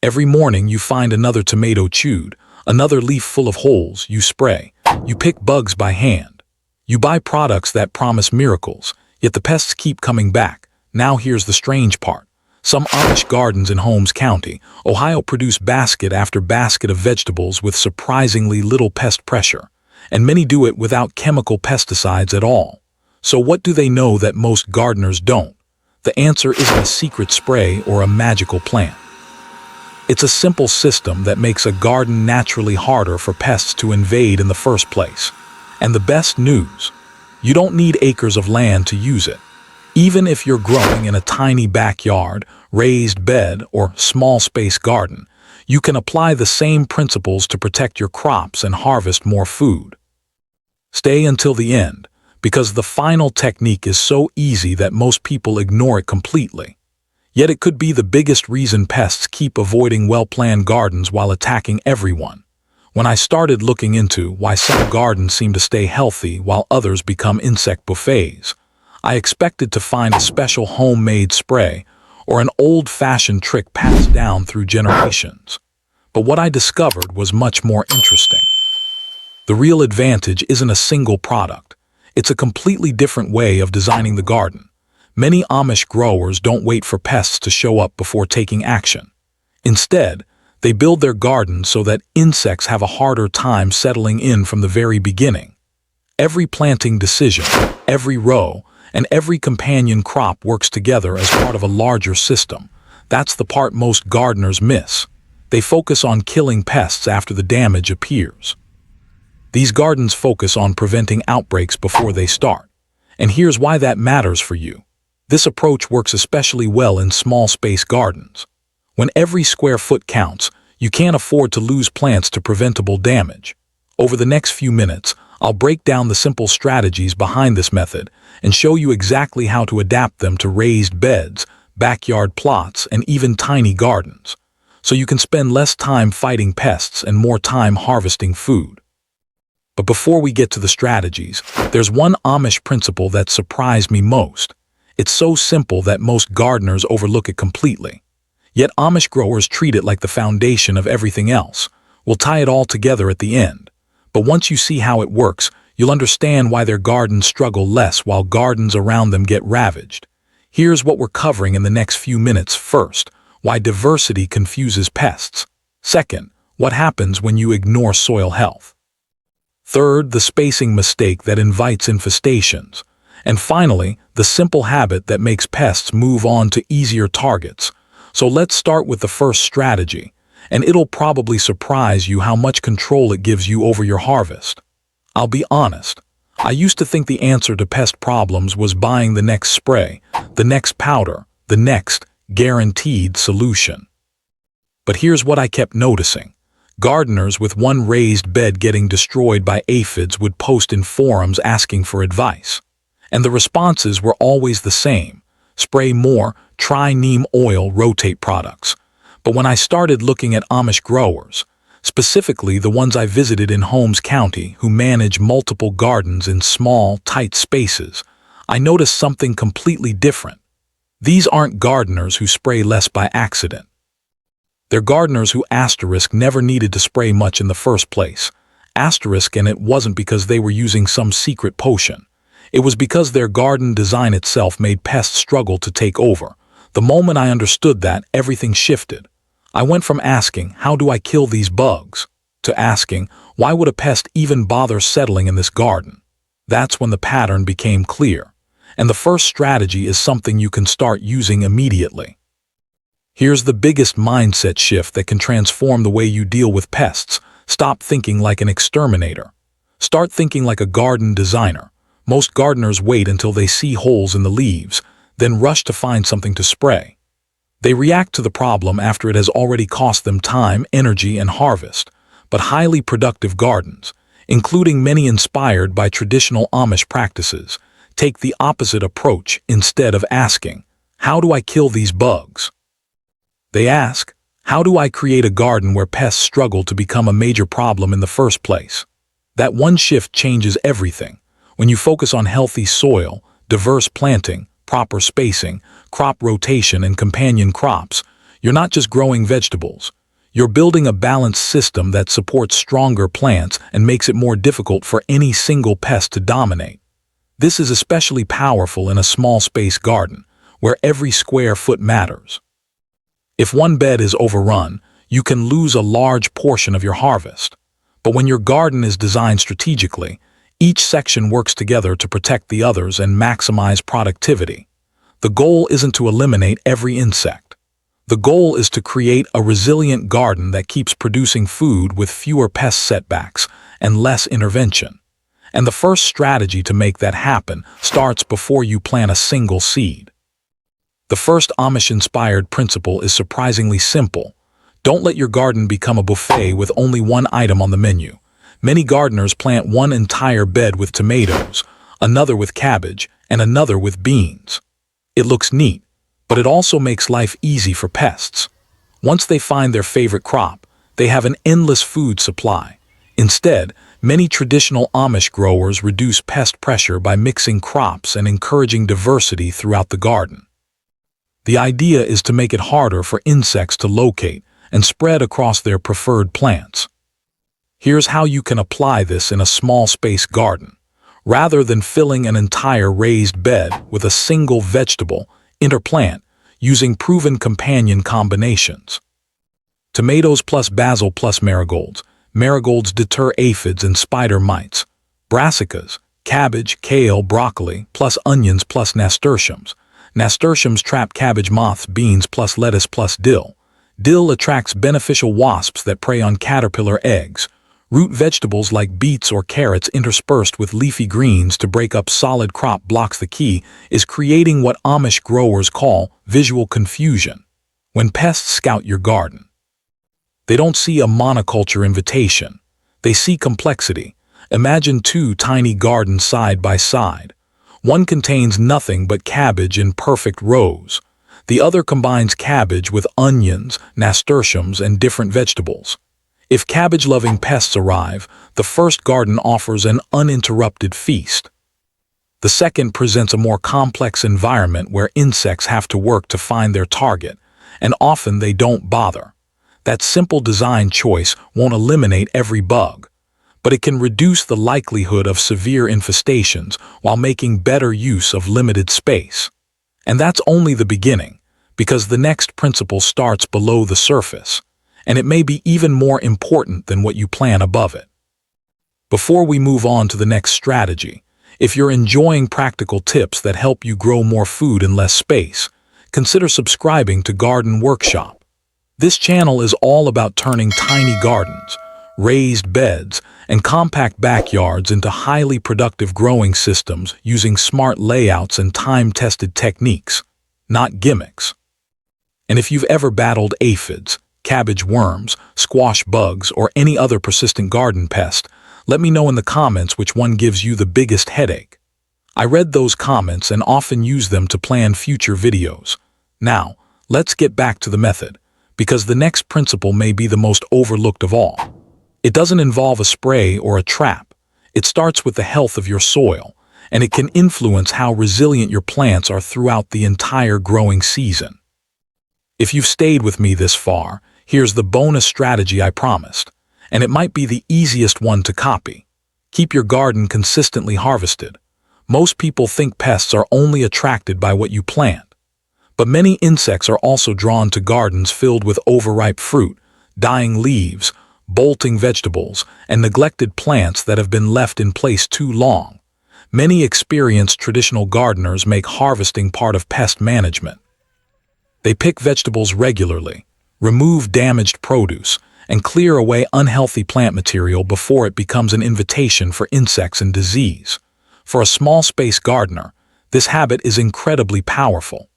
Every morning you find another tomato chewed, another leaf full of holes. You spray. You pick bugs by hand. You buy products that promise miracles, yet the pests keep coming back. Now here's the strange part. Some Amish gardens in Holmes County, Ohio produce basket after basket of vegetables with surprisingly little pest pressure, and many do it without chemical pesticides at all. So what do they know that most gardeners don't? The answer isn't a secret spray or a magical plant. It's a simple system that makes a garden naturally harder for pests to invade in the first place. And the best news, you don't need acres of land to use it. Even if you're growing in a tiny backyard, raised bed, or small space garden, you can apply the same principles to protect your crops and harvest more food. Stay until the end, because the final technique is so easy that most people ignore it completely. Yet it could be the biggest reason pests keep avoiding well-planned gardens while attacking everyone. When I started looking into why some gardens seem to stay healthy while others become insect buffets, I expected to find a special homemade spray or an old-fashioned trick passed down through generations. But what I discovered was much more interesting. The real advantage isn't a single product. It's a completely different way of designing the garden. Many Amish growers don't wait for pests to show up before taking action. Instead, they build their gardens so that insects have a harder time settling in from the very beginning. Every planting decision, every row, and every companion crop works together as part of a larger system. That's the part most gardeners miss. They focus on killing pests after the damage appears. These gardens focus on preventing outbreaks before they start. And here's why that matters for you. This approach works especially well in small space gardens. When every square foot counts, you can't afford to lose plants to preventable damage. Over the next few minutes, I'll break down the simple strategies behind this method and show you exactly how to adapt them to raised beds, backyard plots, and even tiny gardens, so you can spend less time fighting pests and more time harvesting food. But before we get to the strategies, there's one Amish principle that surprised me most. It's so simple that most gardeners overlook it completely. Yet Amish growers treat it like the foundation of everything else. We'll tie it all together at the end. But once you see how it works, you'll understand why their gardens struggle less while gardens around them get ravaged. Here's what we're covering in the next few minutes. First, why diversity confuses pests. Second, what happens when you ignore soil health. Third, the spacing mistake that invites infestations. And finally, the simple habit that makes pests move on to easier targets. So let's start with the first strategy, and it'll probably surprise you how much control it gives you over your harvest. I'll be honest, I used to think the answer to pest problems was buying the next spray, the next powder, the next guaranteed solution. But here's what I kept noticing. Gardeners with one raised bed getting destroyed by aphids would post in forums asking for advice. And the responses were always the same. Spray more, try neem oil, rotate products. But when I started looking at Amish growers, specifically the ones I visited in Holmes County who manage multiple gardens in small, tight spaces, I noticed something completely different. These aren't gardeners who spray less by accident. They're gardeners who never needed to spray much in the first place. And it wasn't because they were using some secret potion. It was because their garden design itself made pests struggle to take over. The moment I understood that, everything shifted. I went from asking, how do I kill these bugs, to asking, why would a pest even bother settling in this garden? That's when the pattern became clear. And the first strategy is something you can start using immediately. Here's the biggest mindset shift that can transform the way you deal with pests. Stop thinking like an exterminator. Start thinking like a garden designer. Most gardeners wait until they see holes in the leaves, then rush to find something to spray. They react to the problem after it has already cost them time, energy, and harvest. But highly productive gardens, including many inspired by traditional Amish practices, take the opposite approach. Instead of asking, how do I kill these bugs? They ask, how do I create a garden where pests struggle to become a major problem in the first place? That one shift changes everything. When you focus on healthy soil, diverse planting, proper spacing, crop rotation, and companion crops, You're not just growing vegetables. You're building a balanced system that supports stronger plants and makes it more difficult for any single pest to dominate. This is especially powerful in a small space garden, where every square foot matters. If one bed is overrun, you can lose a large portion of your harvest. But when your garden is designed strategically, each section works together to protect the others and maximize productivity. The goal isn't to eliminate every insect. The goal is to create a resilient garden that keeps producing food with fewer pest setbacks and less intervention. And the first strategy to make that happen starts before you plant a single seed. The first Amish-inspired principle is surprisingly simple. Don't let your garden become a buffet with only one item on the menu. Many gardeners plant one entire bed with tomatoes, another with cabbage, and another with beans. It looks neat, but it also makes life easy for pests. Once they find their favorite crop, they have an endless food supply. Instead, many traditional Amish growers reduce pest pressure by mixing crops and encouraging diversity throughout the garden. The idea is to make it harder for insects to locate and spread across their preferred plants. Here's how you can apply this in a small space garden. Rather than filling an entire raised bed with a single vegetable, interplant using proven companion combinations. Tomatoes plus basil plus marigolds. Marigolds deter aphids and spider mites. Brassicas, cabbage, kale, broccoli, plus onions plus nasturtiums. Nasturtiums trap cabbage moths, beans plus lettuce plus dill. Dill attracts beneficial wasps that prey on caterpillar eggs. Root vegetables like beets or carrots interspersed with leafy greens to break up solid crop blocks. The key is creating what Amish growers call visual confusion. When pests scout your garden, they don't see a monoculture invitation. They see complexity. Imagine two tiny gardens side by side. One contains nothing but cabbage in perfect rows. The other combines cabbage with onions, nasturtiums, and different vegetables. If cabbage-loving pests arrive, the first garden offers an uninterrupted feast. The second presents a more complex environment where insects have to work to find their target, and often they don't bother. That simple design choice won't eliminate every bug, but it can reduce the likelihood of severe infestations while making better use of limited space. And that's only the beginning, because the next principle starts below the surface, and it may be even more important than what you plan above it. Before we move on to the next strategy, if you're enjoying practical tips that help you grow more food in less space, consider subscribing to Garden Workshop. This channel is all about turning tiny gardens, raised beds, and compact backyards into highly productive growing systems using smart layouts and time-tested techniques, not gimmicks. And if you've ever battled aphids, cabbage worms, squash bugs, or any other persistent garden pest, let me know in the comments which one gives you the biggest headache. I read those comments and often use them to plan future videos. Now, let's get back to the method, because the next principle may be the most overlooked of all. It doesn't involve a spray or a trap. It starts with the health of your soil, and it can influence how resilient your plants are throughout the entire growing season. If you've stayed with me this far, here's the bonus strategy I promised, and it might be the easiest one to copy. Keep your garden consistently harvested. Most people think pests are only attracted by what you plant, but many insects are also drawn to gardens filled with overripe fruit, dying leaves, bolting vegetables, and neglected plants that have been left in place too long. Many experienced traditional gardeners make harvesting part of pest management. They pick vegetables regularly, remove damaged produce, and clear away unhealthy plant material before it becomes an invitation for insects and disease. For a small space gardener, this habit is incredibly powerful.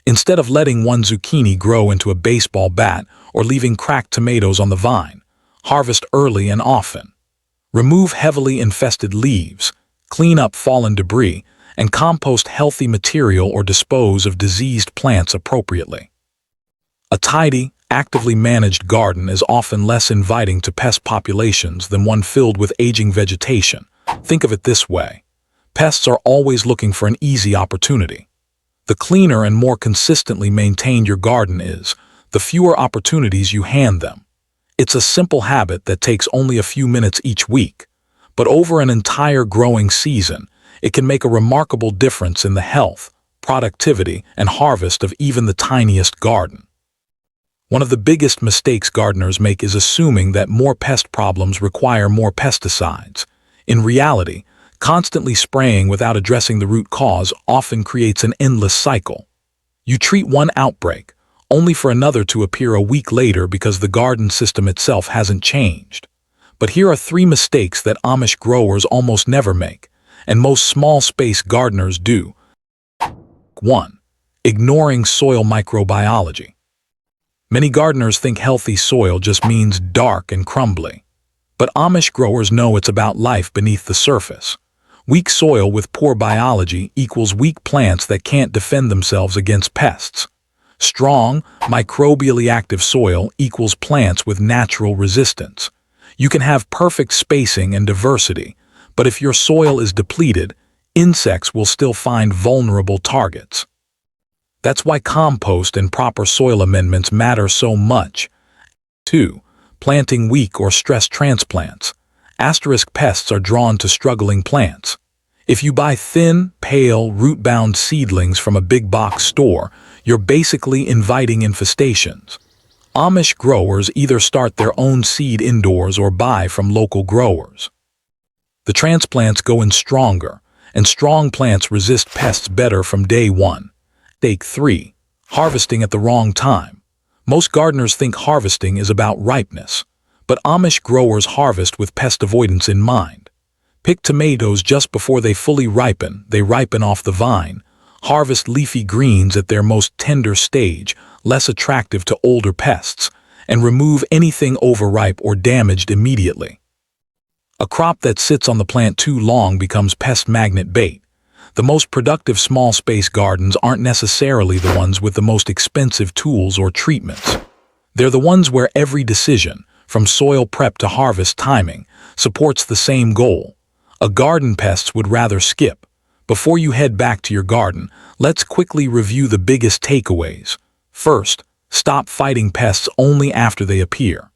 Instead of letting one zucchini grow into a baseball bat or leaving cracked tomatoes on the vine, harvest early and often. Remove heavily infested leaves, clean up fallen debris, and compost healthy material or dispose of diseased plants appropriately. A tidy, actively managed garden is often less inviting to pest populations than one filled with aging vegetation. Think of it this way. Pests are always looking for an easy opportunity. The cleaner and more consistently maintained your garden is, the fewer opportunities you hand them. It's a simple habit that takes only a few minutes each week, but over an entire growing season, it can make a remarkable difference in the health, productivity, and harvest of even the tiniest garden. One of the biggest mistakes gardeners make is assuming that more pest problems require more pesticides. In reality, constantly spraying without addressing the root cause often creates an endless cycle. You treat one outbreak, only for another to appear a week later because the garden system itself hasn't changed. But here are 3 mistakes that Amish growers almost never make, and most small-space gardeners do. 1. Ignoring soil microbiology. Many gardeners think healthy soil just means dark and crumbly. But Amish growers know it's about life beneath the surface. Weak soil with poor biology equals weak plants that can't defend themselves against pests. Strong, microbially active soil equals plants with natural resistance. You can have perfect spacing and diversity, but if your soil is depleted, insects will still find vulnerable targets. That's why compost and proper soil amendments matter so much. 2. Planting weak or stressed transplants. Asterisk pests are drawn to struggling plants. If you buy thin, pale, root-bound seedlings from a big box store, you're basically inviting infestations. Amish growers either start their own seed indoors or buy from local growers. The transplants go in stronger, and strong plants resist pests better from day one. Mistake 3. Harvesting at the wrong time. Most gardeners think harvesting is about ripeness, but Amish growers harvest with pest avoidance in mind. Pick tomatoes just before they fully ripen, they ripen off the vine. Harvest leafy greens at their most tender stage, less attractive to older pests, and remove anything overripe or damaged immediately. A crop that sits on the plant too long becomes pest magnet bait. The most productive small-space gardens aren't necessarily the ones with the most expensive tools or treatments. They're the ones where every decision, from soil prep to harvest timing, supports the same goal. A garden pests would rather skip. Before you head back to your garden, let's quickly review the biggest takeaways. First, stop fighting pests only after they appear.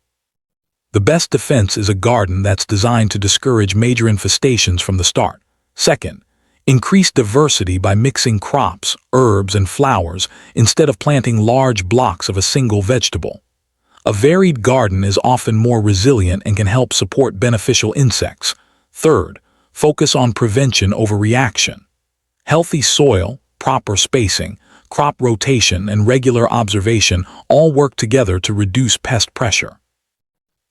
The best defense is a garden that's designed to discourage major infestations from the start. Second, increase diversity by mixing crops, herbs, and flowers instead of planting large blocks of a single vegetable. A varied garden is often more resilient and can help support beneficial insects. Third, focus on prevention over reaction. Healthy soil, proper spacing, crop rotation, and regular observation all work together to reduce pest pressure.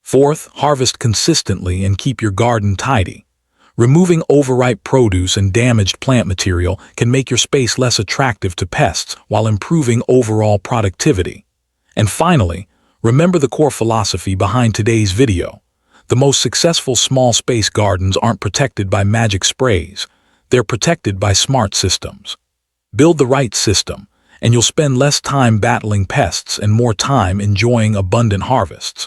Fourth, harvest consistently and keep your garden tidy. Removing overripe produce and damaged plant material can make your space less attractive to pests while improving overall productivity. And finally, remember the core philosophy behind today's video. The most successful small-space gardens aren't protected by magic sprays. They're protected by smart systems. Build the right system, and you'll spend less time battling pests and more time enjoying abundant harvests.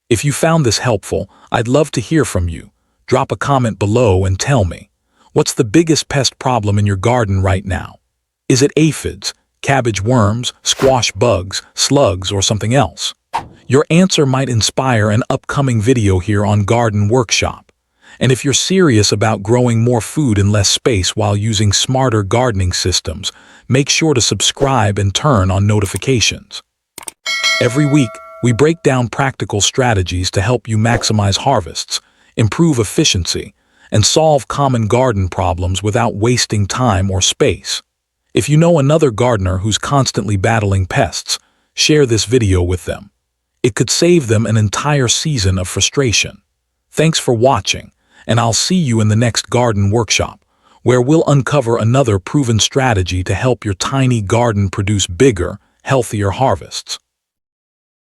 If you found this helpful, I'd love to hear from you. Drop a comment below and tell me, what's the biggest pest problem in your garden right now? Is it aphids, cabbage worms, squash bugs, slugs, or something else? Your answer might inspire an upcoming video here on Garden Workshop. And if you're serious about growing more food in less space while using smarter gardening systems, make sure to subscribe and turn on notifications. Every week, we break down practical strategies to help you maximize harvests, improve efficiency, and solve common garden problems without wasting time or space. If you know another gardener who's constantly battling pests, share this video with them. It could save them an entire season of frustration. Thanks for watching, and I'll see you in the next garden workshop, where we'll uncover another proven strategy to help your tiny garden produce bigger, healthier harvests.